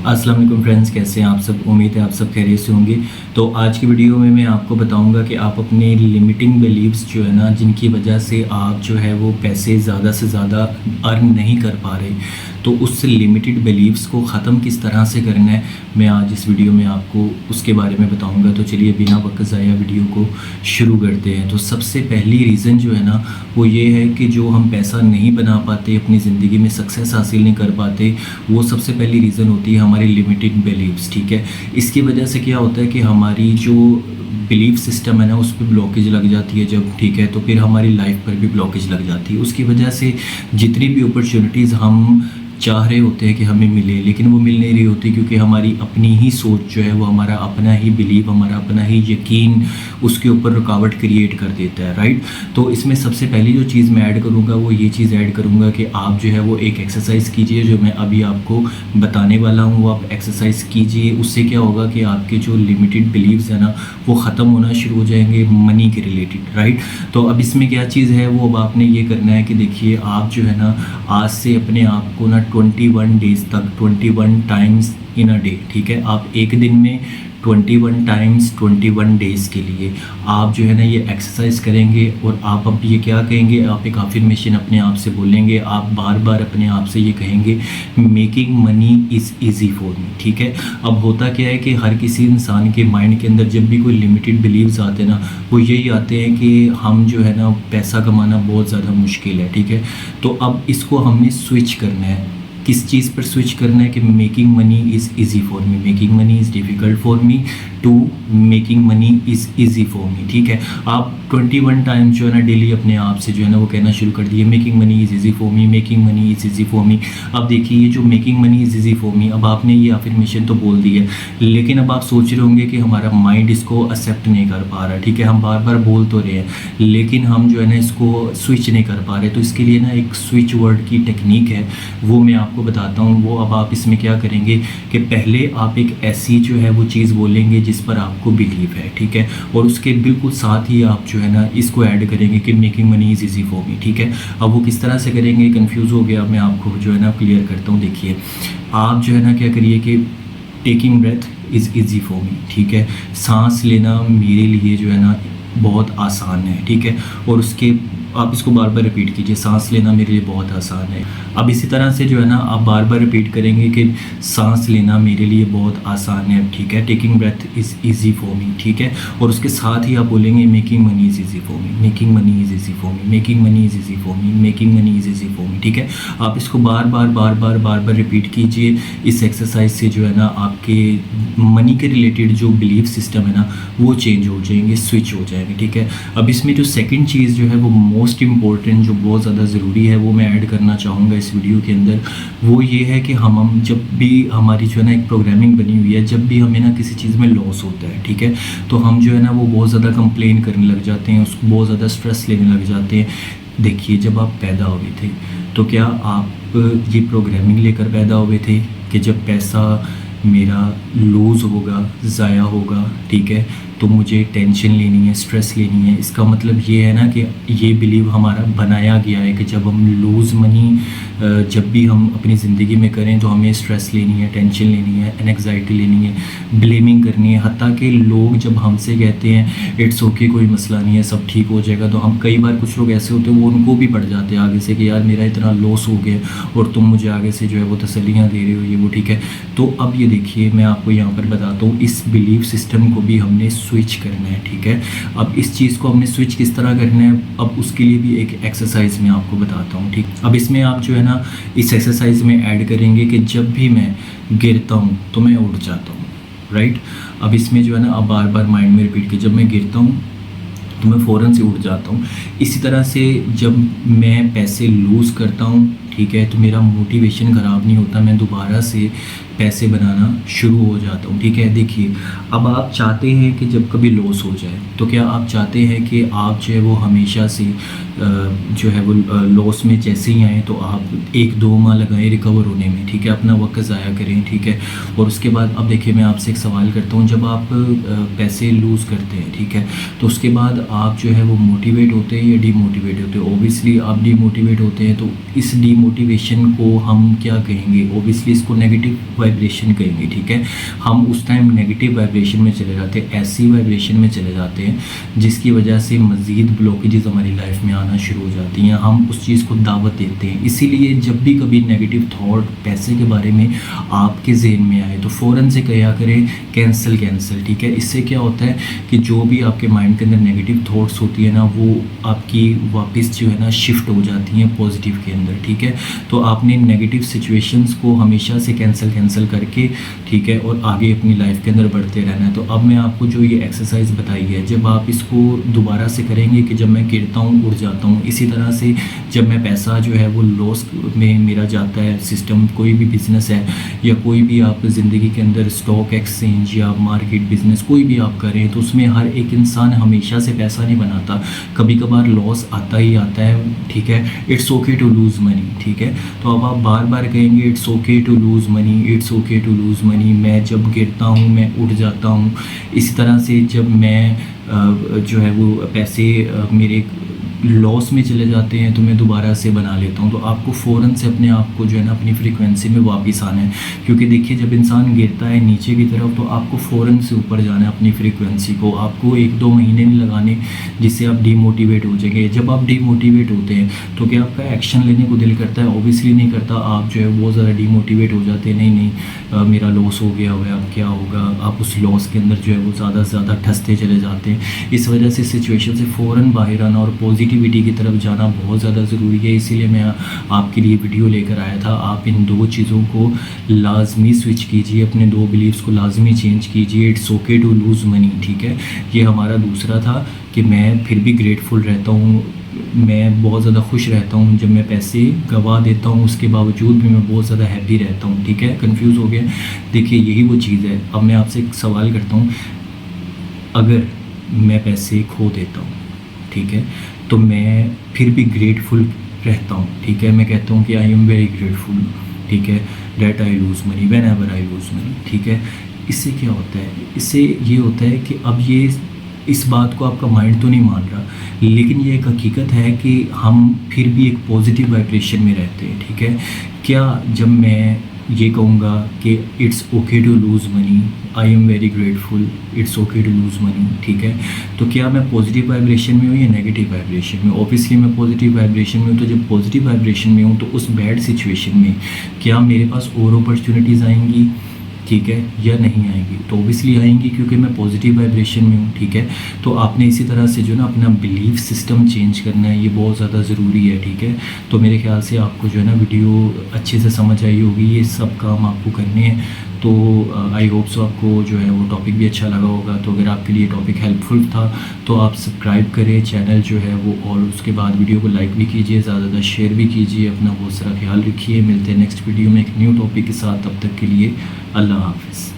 अस्सलाम वालेकुम फ्रेंड्स, कैसे हैं आप सब। उम्मीद है आप सब खैरियत से होंगे। तो आज की वीडियो में मैं आपको बताऊंगा कि आप अपने लिमिटिंग बिलीव्स जो है ना, जिनकी वजह से आप जो है वो पैसे ज़्यादा से ज़्यादा अर्न नहीं कर पा रहे, तो उस लिमिटेड बिलीव्स को ख़त्म किस तरह से करना है, मैं आज इस वीडियो में आपको उसके बारे में बताऊंगा। तो चलिए बिना वक्त ज़ाया वीडियो को शुरू करते हैं। तो सबसे पहली रीज़न जो है ना वो ये है कि जो हम पैसा नहीं बना पाते, अपनी ज़िंदगी में सक्सेस हासिल नहीं कर पाते, वो सबसे पहली रीज़न होती है हमारी लिमिटेड बिलीव्स। ठीक है, इसकी वजह से क्या होता है कि हमारी जो बिलीफ सिस्टम है ना उस पर ब्लॉकेज लग जाती है जब, ठीक है, तो फिर हमारी लाइफ पर भी ब्लॉकेज लग जाती है। उसकी वजह से जितनी भी अपॉर्चुनिटीज़ हम चाह रहे होते हैं कि हमें मिले, लेकिन वो मिल नहीं रही होती, क्योंकि हमारी अपनी ही सोच जो है वो, हमारा अपना ही बिलीव, हमारा अपना ही यकीन उसके ऊपर रुकावट क्रिएट कर देता है। राइट, तो इसमें सबसे पहली जो चीज़ मैं ऐड करूँगा वो ये चीज़ ऐड करूँगा कि आप जो है वो एक एक्सरसाइज कीजिए, जो मैं अभी आपको बताने वाला हूँ वो आप एक्सरसाइज कीजिए। उससे क्या होगा कि आपके जो लिमिटेड बिलीव्स है ना वो ख़त्म होना शुरू हो जाएंगे मनी के रिलेटेड। राइट, तो अब इसमें क्या चीज़ है वो, अब आपने ये करना है कि देखिए आप जो है ना आज से अपने आप को ना 21 डेज़ तक 21 टाइम्स इन अ डे, ठीक है, आप एक दिन में 21 टाइम्स 21 डेज़ के लिए आप जो है ना ये एक्सरसाइज करेंगे। और आप अब ये क्या कहेंगे, आप एक अफर्मेशन अपने आप से बोलेंगे, आप बार बार अपने आप से ये कहेंगे, making money is easy for me. ठीक है, अब होता क्या है कि हर किसी इंसान के माइंड के अंदर जब भी कोई लिमिटेड बिलीव्स आते हैं ना वो यही आते हैं कि हम जो है ना पैसा कमाना बहुत ज़्यादा मुश्किल है। ठीक है, तो अब इसको हमने स्विच करना है। किस चीज़ पर स्विच करना है कि making money is easy for me, making money is difficult for me, to making money is easy for me. ठीक है, आप 21 टाइम जो है ना डेली अपने आप से जो है ना वो कहना शुरू कर दिए, making money is easy for me, making money is easy for मी। अब देखिए ये जो making money is easy for मी, अब आपने ये अफर्मेशन तो बोल दी है, लेकिन अब आप सोच रहे होंगे कि हमारा माइंड इसको एक्सेप्ट नहीं कर पा रहा। ठीक है, हम बार बार बोल तो रहे हैं लेकिन हम जो है ना इसको स्विच नहीं कर पा रहे। तो इसके लिए ना एक स्विच वर्ड की टेक्निक है, वो मैं आपको बताता हूँ। वो अब आप इसमें क्या करेंगे कि पहले आप एक ऐसी जो है वो चीज़ बोलेंगे जिस पर आपको बिलीव है। ठीक है, और उसके बिल्कुल साथ ही आप जो है ना इसको ऐड करेंगे कि making money is easy for me. ठीक है, अब वो किस तरह से करेंगे, कंफ्यूज हो गया, मैं आपको जो है ना क्लियर करता हूँ। देखिए आप जो है ना क्या करिए कि taking breath is easy for me. ठीक है, सांस लेना मेरे लिए जो है ना बहुत आसान है। ठीक है, और उसके आप इसको बार बार रिपीट कीजिए, सांस लेना मेरे लिए बहुत आसान है। अब इसी तरह से जो है ना आप बार बार रिपीट करेंगे कि सांस लेना मेरे लिए बहुत आसान है। ठीक है, taking breath is easy for me. ठीक है, और उसके साथ ही आप बोलेंगे making money is easy for me, making money is easy for me, making money is easy for me, making money is easy for me. ठीक है, आप इसको बार बार रिपीट कीजिए। इस एक्सरसाइज से जो है ना आपके मनी के रिलेटेड जो बिलीफ सिस्टम है ना वो चेंज हो जाएंगे, स्विच हो जाएंगे। ठीक है, अब इसमें जो सेकंड चीज़ जो है वो मोस्ट इम्पॉर्टेंट, जो बहुत ज़्यादा ज़रूरी है, वो मैं ऐड करना चाहूँगा इस वीडियो के अंदर। वो ये है कि हम जब भी हमारी जो है ना एक प्रोग्रामिंग बनी हुई है, जब भी हमें ना किसी चीज़ में लॉस होता है, ठीक है, तो हम जो है ना वो बहुत ज़्यादा कंप्लेन करने लग जाते हैं, उसको बहुत ज़्यादा स्ट्रेस लेने लग जाते हैं। देखिए जब आप पैदा हुए थे तो क्या आप ये प्रोग्रामिंग लेकर पैदा हुए थे कि जब पैसा मेरा लूज़ होगा, ज़ाया होगा, ठीक है, तो मुझे टेंशन लेनी है, स्ट्रेस लेनी है। इसका मतलब ये है ना कि ये बिलीव हमारा बनाया गया है कि जब हम लूज़ मनी जब भी हम अपनी ज़िंदगी में करें तो हमें स्ट्रेस लेनी है, टेंशन लेनी है, एंग्जाइटी लेनी है, ब्लेमिंग करनी है। हत्ता कि लोग जब हमसे कहते हैं इट्स ओके, कोई मसला नहीं है, सब ठीक हो जाएगा, तो हम कई बार कुछ लोग ऐसे होते हैं वो उनको भी पड़ जाते हैं आगे से कि यार मेरा इतना लॉस हो गया और तुम मुझे आगे से जो है वो तसल्लियाँ दे रहे हो, ये वो। ठीक है, तो अब ये देखिए मैं आपको यहाँ पर बताता हूँ, इस बिलीफ सिस्टम को भी हमने स्विच करना है। ठीक है, अब इस चीज़ को हमने स्विच किस तरह करना है, अब उसके लिए भी एक एक्सरसाइज मैं आपको बताता हूँ। ठीक, अब इसमें आप जो है ना इस एक्सरसाइज में ऐड करेंगे कि जब भी मैं गिरता हूँ तो मैं उठ जाता हूँ। राइट, अब इसमें जो है ना आप बार बार माइंड में रिपीट कीजिए, जब मैं गिरता हूँ तो मैं फ़ौरन से उठ जाता हूँ। इसी तरह से जब मैं पैसे लूज़ करता हूँ, ठीक है, तो मेरा मोटिवेशन ख़राब नहीं होता, मैं दोबारा से पैसे बनाना शुरू हो जाता हूँ। ठीक है, देखिए अब आप चाहते हैं कि जब कभी लॉस हो जाए तो क्या आप चाहते हैं कि आप जो है वो हमेशा से जो है वो लॉस में जैसे ही आए तो आप 1-2 माह लगाएं रिकवर होने में। ठीक है, अपना वक्त ज़ाया करें। ठीक है, और उसके बाद अब देखिए मैं आपसे एक सवाल करता हूँ, जब आप पैसे लूज़ करते हैं, ठीक है, तो उसके बाद आप जो है वो मोटिवेट होते हैं या डीमोटिवेट होते हैं? ओबियसली आप डीमोटिवेट होते हैं, तो इस डीमोटिवेशन को हम क्या कहेंगे? ओबियसली इसको नेगेटिव वाइब्रेशन कहेंगे, ठीक है। हम उस टाइम नेगेटिव वाइब्रेशन में चले जाते हैं, ऐसी वाइब्रेशन में चले जाते हैं जिसकी वजह से मज़ीद ब्लॉकेजेस हमारी लाइफ में आना शुरू हो जाती हैं। हम उस चीज़ को दावत देते हैं। इसीलिए जब भी कभी नेगेटिव थॉट पैसे के बारे में आपके जहन में आए तो फ़ौरन से कहा करें कैंसिल कैंसिल, ठीक है। इससे क्या होता है कि जो भी आपके माइंड के अंदर नेगेटिव थॉट्स होती है ना, वो आपकी वापस जो है ना शिफ्ट हो जाती हैं पॉजिटिव के अंदर, ठीक है। तो आपने नेगेटिव सिचुएशंस को हमेशा से कैंसिल करके, ठीक है, और आगे अपनी लाइफ के अंदर बढ़ते रहना है। तो अब मैं आपको जो ये एक्सरसाइज बताई है, जब आप इसको दोबारा से करेंगे कि जब मैं गिरता हूँ उड़ जाता हूँ, इसी तरह से जब मैं पैसा जो है वो लॉस में मेरा जाता है, सिस्टम कोई भी बिज़नेस है या कोई भी आप ज़िंदगी के अंदर स्टॉक एक्सचेंज या मार्केट बिजनेस कोई भी आप करें, तो उसमें हर एक इंसान हमेशा से पैसा नहीं बनाता, कभी कभार लॉस आता ही आता है, ठीक है। It's okay to lose money, ठीक है। तो अब आप बार बार कहेंगे it's okay to lose money, it's okay to lose money, मैं जब गिरता हूँ मैं उठ जाता हूँ। इसी तरह से जब मैं जो है वो पैसे मेरे लॉस में चले जाते हैं तो मैं दोबारा से बना लेता हूँ। तो आपको फ़ौरन से अपने आप को जो है ना अपनी फ्रीक्वेंसी में वापस आना है, क्योंकि देखिए जब इंसान गिरता है नीचे की तरफ तो आपको फ़ौरन से ऊपर जाना है अपनी फ्रीक्वेंसी को। आपको 1-2 महीने नहीं लगाने जिससे आप डीमोटिवेट हो जाएंगे। जब आप डीमोटिवेट होते हैं तो क्या आपका एक्शन लेने को दिल करता है? ऑब्वियसली नहीं करता। आप जो है बहुत ज़्यादा डीमोटिवेट हो जाते हैं, नहीं मेरा लॉस हो गया हुआ है, अब क्या होगा। आप उस लॉस के अंदर जो है वो ज़्यादा से ज़्यादा ठसते चले जाते हैं। इस वजह से सिचुएशन से फ़ौरन बाहर आना और पॉजिटिविटी की तरफ जाना बहुत ज़्यादा ज़रूरी है। इसीलिए मैं आपके लिए वीडियो लेकर आया था। आप इन 2 चीज़ों को लाजमी स्विच कीजिए, अपने 2 बिलीव्स को लाजमी चेंज कीजिए। It's okay to lose money, ठीक है। ये हमारा दूसरा था कि मैं फिर भी ग्रेटफुल रहता हूँ, मैं बहुत ज़्यादा खुश रहता हूँ। जब मैं पैसे गवा देता हूँ उसके बावजूद भी मैं बहुत ज़्यादा हैप्पी रहता हूँ, ठीक है। कंफ्यूज हो गया? देखिए यही वो चीज़ है। अब मैं आपसे एक सवाल करता हूँ, अगर मैं पैसे खो देता हूँ, ठीक है, तो मैं फिर भी ग्रेटफुल रहता हूँ, ठीक है। मैं कहता हूँ कि आई एम वेरी ग्रेटफुल, ठीक है, that I loose money when ever I loose money, ठीक है। इससे क्या होता है? इससे ये होता है कि अब ये इस बात को आपका माइंड तो नहीं मान रहा, लेकिन ये एक हकीकत है कि हम फिर भी एक पॉजिटिव वाइब्रेशन में रहते हैं, ठीक है। क्या जब मैं ये कहूँगा कि it's okay to lose money, I am very grateful, it's okay to lose money, ठीक है, तो क्या मैं पॉजिटिव वाइब्रेशन में हूँ या नेगेटिव वाइब्रेशन में? ऑब्वियसली मैं पॉजिटिव वाइब्रेशन में हूँ। तो जब पॉजिटिव वाइब्रेशन में हूँ तो उस बैड सिचुएशन में क्या मेरे पास और अपॉर्चुनिटीज़ आएंगी, ठीक है, या नहीं आएंगी? तो ऑब्वियसली आएंगी, क्योंकि मैं पॉजिटिव वाइब्रेशन में हूँ, ठीक है। तो आपने इसी तरह से जो ना अपना बिलीफ सिस्टम चेंज करना है, ये बहुत ज़्यादा ज़रूरी है, ठीक है। तो मेरे ख्याल से आपको जो है ना वीडियो अच्छे से समझ आई होगी। ये सब काम आपको करने हैं। तो आई होप सो आपको जो है वो टॉपिक भी अच्छा लगा होगा। तो अगर आपके लिए टॉपिक हेल्पफुल था तो आप सब्सक्राइब करें चैनल जो है वो, और उसके बाद वीडियो को लाइक भी कीजिए, ज़्यादा ज़्यादा शेयर भी कीजिए। अपना बहुत सारा ख्याल रखिए। मिलते हैं नेक्स्ट वीडियो में एक न्यू टॉपिक के साथ। तब तक के लिए अल्लाह हाफ़िज़।